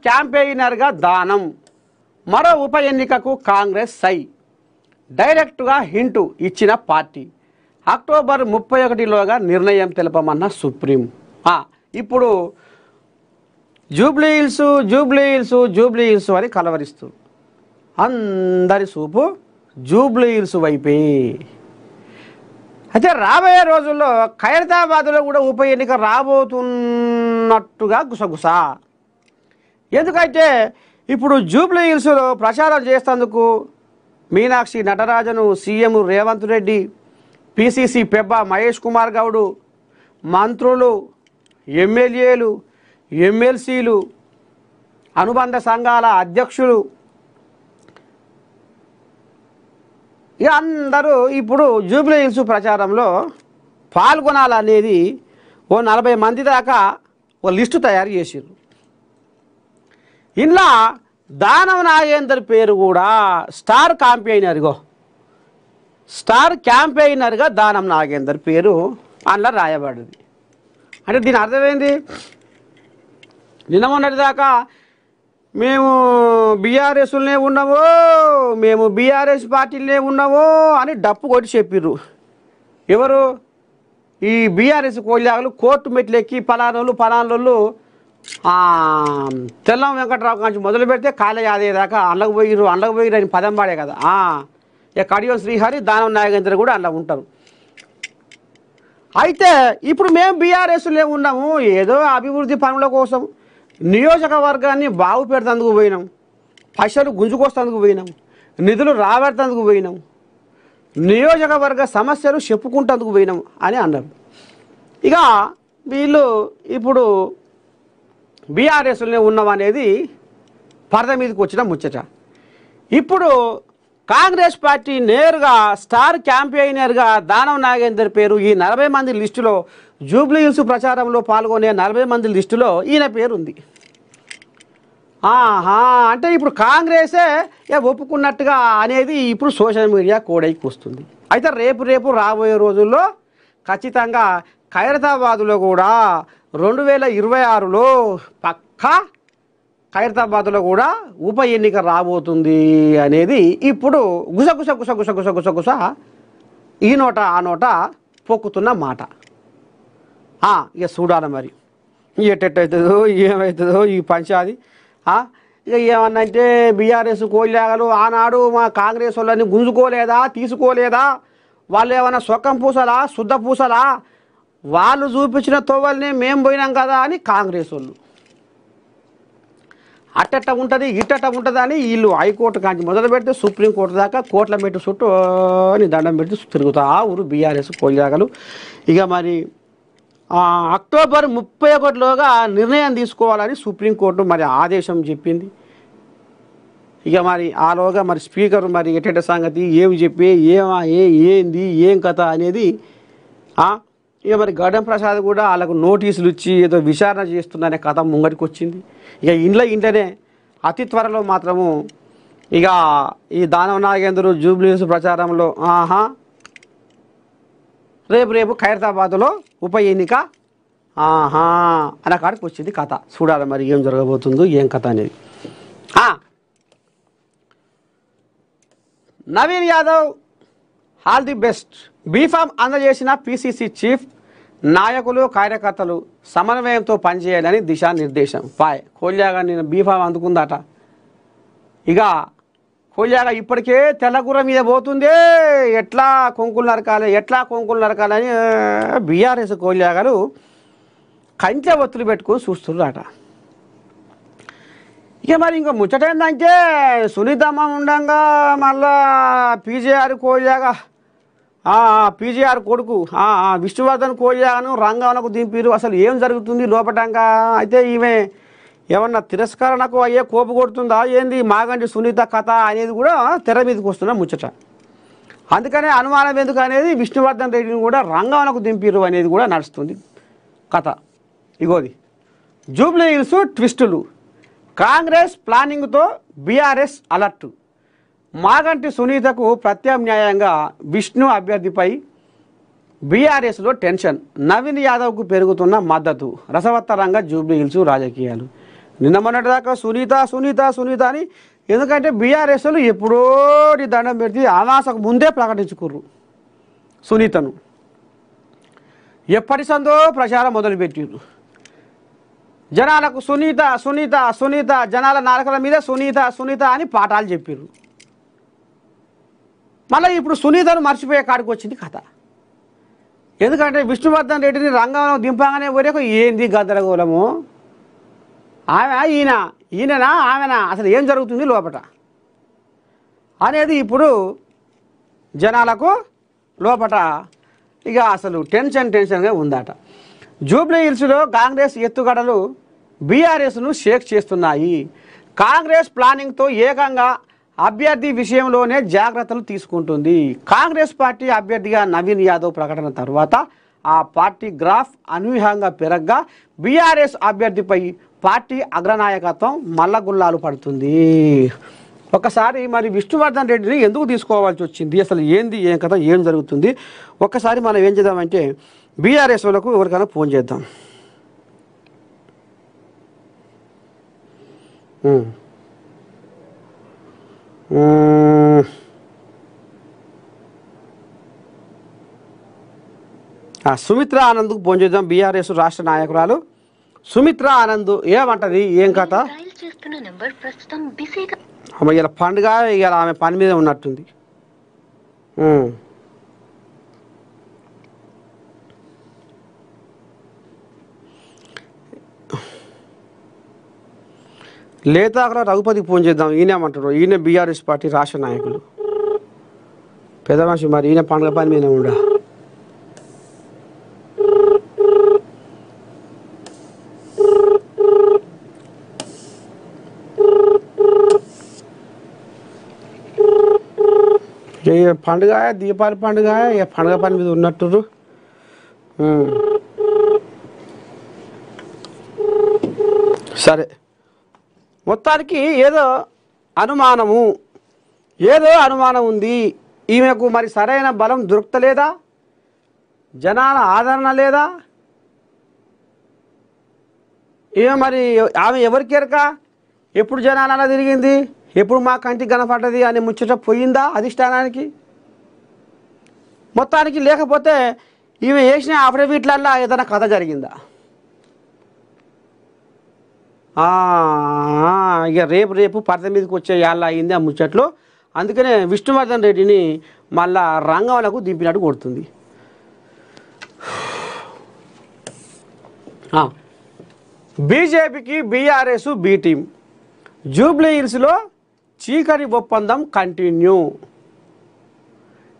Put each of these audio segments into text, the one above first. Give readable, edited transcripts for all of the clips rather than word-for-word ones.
క్యాంపెయినర్గా దానం, మరో ఉప ఎన్నికకు కాంగ్రెస్ సై, డైరెక్ట్గా హింటు ఇచ్చిన పార్టీ, అక్టోబర్ 31లోగా నిర్ణయం తెలపమన్న సుప్రీం. ఇప్పుడు జూబ్లీహిల్స్ అని కలవరిస్తూ అందరి చూపు జూబ్లీహిల్స్ వైపే. అయితే రాబోయే రోజుల్లో ఖైరతాబాద్లో కూడా ఉప ఎన్నిక రాబోతున్నట్టుగా గుసగుస. ఎందుకంటే ఇప్పుడు జూబ్లీహిల్స్లో ప్రచారం చేసేందుకు మీనాక్షి నటరాజను, సీఎం రేవంత్ రెడ్డి, పిసిసి పెబ్బ మహేష్ కుమార్ గౌడ్, మంత్రులు, ఎమ్మెల్యేలు, ఎమ్మెల్సీలు, అనుబంధ సంఘాల అధ్యక్షులు ఇక అందరూ ఇప్పుడు జూబ్లీహిల్స్ ప్రచారంలో పాల్గొనాలనేది ఓ 40 మంది దాకా ఓ లిస్టు తయారు చేసారు. ఇలా దానం నాగేందర్ పేరు కూడా స్టార్ క్యాంపెయినర్గా దానం నాగేందర్ పేరు అందులో రాయబడింది. అంటే దీని అర్థమైంది, నిన్న మొన్నటిదాకా మేము బీఆర్ఎస్లనే ఉన్నామో, మేము బీఆర్ఎస్ పార్టీలనే ఉన్నామో అని డప్పు కొట్టి చెప్పిర్రు. ఎవరు? ఈ బీఆర్ఎస్ కోళ్ళాగలు కోర్టు మెట్లు ఎక్కి పలానోళ్ళు తెల్లం వెంకట్రావు కాంచి మొదలు పెడితే కాళ యాదయ్యేదాకా అండ్లకు పోయిర్రు అని పదం పాడే కదా. ఇక కడియం శ్రీహరి, దానం నాగేంద్ర కూడా అందులో ఉంటారు. అయితే ఇప్పుడు మేము బీఆర్ఎస్లే ఉన్నాము, ఏదో అభివృద్ధి పనుల కోసం నియోజకవర్గాన్ని బాగు పెడతందుకు పోయినాం, పైసలు గుంజుకొస్తందుకు పోయినాం, నిధులు రాబెడతందుకు పోయినాం, నియోజకవర్గ సమస్యలు చెప్పుకుంటందుకు పోయినాం అని అన్నారు. ఇక వీళ్ళు ఇప్పుడు బీఆర్ఎస్లోనే ఉన్నాం అనేది పరద మీదకి వచ్చిన ముచ్చట. ఇప్పుడు కాంగ్రెస్ పార్టీ నేరుగా స్టార్ క్యాంపెయినర్గా దానం నాగేందర్ పేరు ఈ 40 మంది లిస్టులో, జూబ్లీహిల్స్ ప్రచారంలో పాల్గొనే 40 మంది లిస్టులో ఈయన పేరు ఉంది. అంటే ఇప్పుడు కాంగ్రెసే ఒప్పుకున్నట్టుగా అనేది ఇప్పుడు సోషల్ మీడియా కోడైకి వస్తుంది. అయితే రేపు రాబోయే రోజుల్లో ఖచ్చితంగా ఖైరతాబాద్లో కూడా 2026లో పక్కా ఖైరతాబాద్లో కూడా ఉప ఎన్నిక రాబోతుంది అనేది ఇప్పుడు గుసగుస ఈ నోట ఆ నోట పొక్కుతున్న మాట. ఇక చూడాలి మరి ఎట్టెట్టవుతుందో ఏమవుతుందో ఈ పంచాది. ఇక ఏమన్నా అంటే బీఆర్ఎస్ కోళ్ళాగలు ఆనాడు మా కాంగ్రెస్ వాళ్ళని గుంజుకోలేదా, తీసుకోలేదా, వాళ్ళు ఏమన్నా సొక్కం పూసలా శుద్ధ పూసలా, వాళ్ళు చూపించిన తోవల్ని మేము పోయినాం కదా అని కాంగ్రెస్ వాళ్ళు అట్టట్ట ఉంటుంది ఇట్టట్ట ఉంటుంది అని వీళ్ళు హైకోర్టు కాంచి మొదలు పెడితే సుప్రీంకోర్టు దాకా కోట్ల మెట్టు చుట్టూ అని దండం పెట్టి తిరుగుతా ఊరు బీఆర్ఎస్ కోళ్ళాగలు. ఇక మరి అక్టోబర్ 31లోగా నిర్ణయం తీసుకోవాలని సుప్రీంకోర్టు మరి ఆదేశం చెప్పింది. ఇక మరి ఆలోగా మరి స్పీకర్ మరి ఎట్టెట సంగతి ఏమి చెప్పి ఏంది ఏం కథ అనేది. ఇక మరి గడ్డం ప్రసాద్ కూడా వాళ్ళకు నోటీసులు ఇచ్చి ఏదో విచారణ చేస్తుందనే కథ ముంగటికి వచ్చింది. ఇక ఇంట్లోనే అతి త్వరలో మాత్రము ఇక ఈ దానం నాగేంద్ర జూబ్లీహిల్స్ ప్రచారంలో రేపు ఖైరతాబాద్లో ఉప ఎన్నిక అనే కాడికి వచ్చింది కథ. చూడాలి మరి ఏం జరగబోతుందో ఏం కథ అనేది. Naveen Yadav all the best. B form అందజేసిన పిసిసి చీఫ్, నాయకులు కార్యకర్తలు సమన్వయంతో పనిచేయాలని దిశానిర్దేశం. కోల్యాగా నేను బీఫామ్ అందుకుందట. ఇక కోల్యాగా ఇప్పటికే తెల్లగుర్ర మీద పోతుందే, ఎట్లా కొంకులు నరకాలని బీఆర్ఎస్ కోల్యాగలు కంచె ఒత్తులు పెట్టుకొని చూస్తున్నారట. ఇక మరి ఇంకా ముచ్చటేందంటే సునీతమ్మ ఉండంగా మళ్ళా పీజేఆర్ కోల్యాగా పీజీఆర్ కొడుకు విష్ణువర్ధన్ కోల్యాను రంగంకు దింపిరు. అసలు ఏం జరుగుతుంది లోపటంగా? అయితే ఈమె ఏమన్నా తిరస్కరణకు అయ్యే కోపు కొడుతుందా ఏంది మాగంటి సునీత కథ అనేది కూడా తెర మీదకి వస్తున్న ముచ్చట. అందుకనే అనుమానం ఎందుకు అనేది విష్ణువర్ధన్ రెడ్డిని కూడా రంగంకు దింపిరు అనేది కూడా నడుస్తుంది కథ. ఇగోది జూబ్లీహిల్స్ ట్విస్టులు, కాంగ్రెస్ ప్లానింగ్తో బీఆర్ఎస్ అలర్ట్, మాగంటి సునీతకు ప్రత్యామ్నాయంగా విష్ణు అభ్యర్థిపై బీఆర్ఎస్లో టెన్షన్, నవీన్ యాదవ్కు పెరుగుతున్న మద్దతు, రసవత్తరంగా జూబ్లీహిల్స్ రాజకీయాలు. నిన్న మొన్నటి దాకా సునీత సునీత సునీత అని, ఎందుకంటే బీఆర్ఎస్లు ఎప్పుడో దండం పెడితే అమాసకు ముందే ప్రకటించుకుర్రు సునీతను. ఎప్పటి సందో ప్రచారం మొదలుపెట్టిర్రు. జనాలకు సునీత సునీత సునీత, జనాల నాలుకల మీద సునీత సునీత అని పాఠాలు చెప్పిర్రు. మళ్ళీ ఇప్పుడు సునీతను మర్చిపోయే కాడికి వచ్చింది కథ. ఎందుకంటే విష్ణువర్ధన్ రెడ్డిని రంగంలో దింపగానే వరకు ఏంది గద్దరగోళము, ఆమె ఈయననా ఆమెనా, అసలు ఏం జరుగుతుంది లోపట అనేది ఇప్పుడు జనాలకు లోపట ఇక అసలు టెన్షన్గా ఉందట. జూబ్లీ హిల్స్లో కాంగ్రెస్ ఎత్తుగడలు బీఆర్ఎస్ను షేక్ చేస్తున్నాయి. కాంగ్రెస్ ప్లానింగ్తో ఏకంగా అభ్యర్థి విషయంలోనే జాగ్రత్తలు తీసుకుంటుంది. కాంగ్రెస్ పార్టీ అభ్యర్థిగా నవీన్ యాదవ్ ప్రకటన తర్వాత ఆ పార్టీ గ్రాఫ్ అనూహ్యంగా పెరగ్గా బీఆర్ఎస్ అభ్యర్థిపై పార్టీ అగ్రనాయకత్వం మల్లగుల్లాలు పడుతుంది. ఒకసారి మరి విష్ణువర్ధన్ రెడ్డిని ఎందుకు తీసుకోవాల్సి వచ్చింది, అసలు ఏంది ఏం కథ, ఏం జరుగుతుంది, ఒక్కసారి మనం ఏం చేద్దామంటే బీఆర్ఎస్ వాళ్ళకు ఎవరికైనా ఫోన్ చేద్దాం. సుమిత్ర ఆనంద్కు ఫోన్ చేద్దాం. బీఆర్ఎస్ రాష్ట్ర నాయకురాలు సుమిత్ర ఆనంద్ ఏమంటది, ఏం కథ. ఇలా పండుగ, ఇక ఆమె పని మీద ఉన్నట్టుంది. లేదా అక్కడ రఘుపతికి ఫోన్ చేద్దాం. ఈయనేమంటారు, ఈయన బీఆర్ఎస్ పార్టీ రాష్ట్ర నాయకులు పెద్ద మనిషి, మరి ఈయన పండుగ పని మీద ఉండా. పండుగ దీపావళి పండుగ, పండుగ పని మీద ఉన్నట్టు. సరే, మొత్తానికి ఏదో అనుమానం ఉంది ఈమెకు. మరి సరైన బలం దొరుకుతలేదా, జనాల ఆదరణ లేదా, ఈమె మరి ఆమె ఎవరికెరక ఎప్పుడు జనాల తిరిగింది, ఎప్పుడు మా కంటికి కనపడ్డది అని ముచ్చట పోయిందా అధిష్టానానికి. మొత్తానికి లేకపోతే ఈమె వేసిన అఫిడవిట్లల్లో ఏదైనా కథ జరిగిందా. ఇక రేపు పరద మీదకి వచ్చే యాళ్ళ అయింది ఆ ముచ్చట్లు. అందుకనే విష్ణువర్ధన్ రెడ్డిని మళ్ళా రంగంలకు దింపినట్టు కొడుతుంది. బీజేపీకి బీఆర్ఎస్ బి టీం. జూబ్లీ హిల్స్లో చీకటి ఒప్పందం కంటిన్యూ.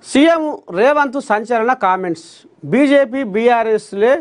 సీఎం రేవంత్ సంచలన కామెంట్స్. బీజేపీ బీఆర్ఎస్లే